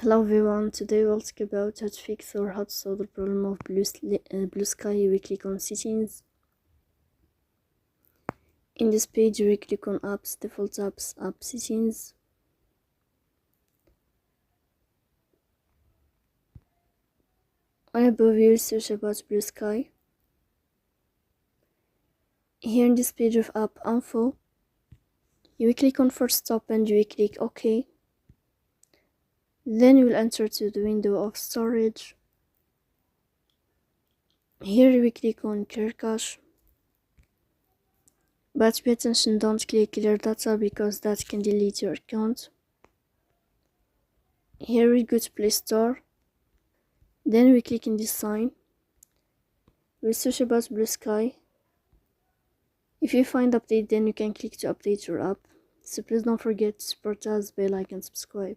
Hello everyone, today we'll talk about how to fix or how to solve the problem of Bluesky. We click on settings. In this page we click on apps, default apps, app settings. On above you will search about Bluesky. Here in this page of app info, you will click on first stop and you will click OK. Then you will enter to the window of storage. Here we click on clear cache. But pay attention, don't click clear data because that can delete your account. Here we go to Play Store. Then we click in this sign. We'll search about Bluesky. If you find update, then you can click to update your app. So please don't forget to support us by like and subscribe.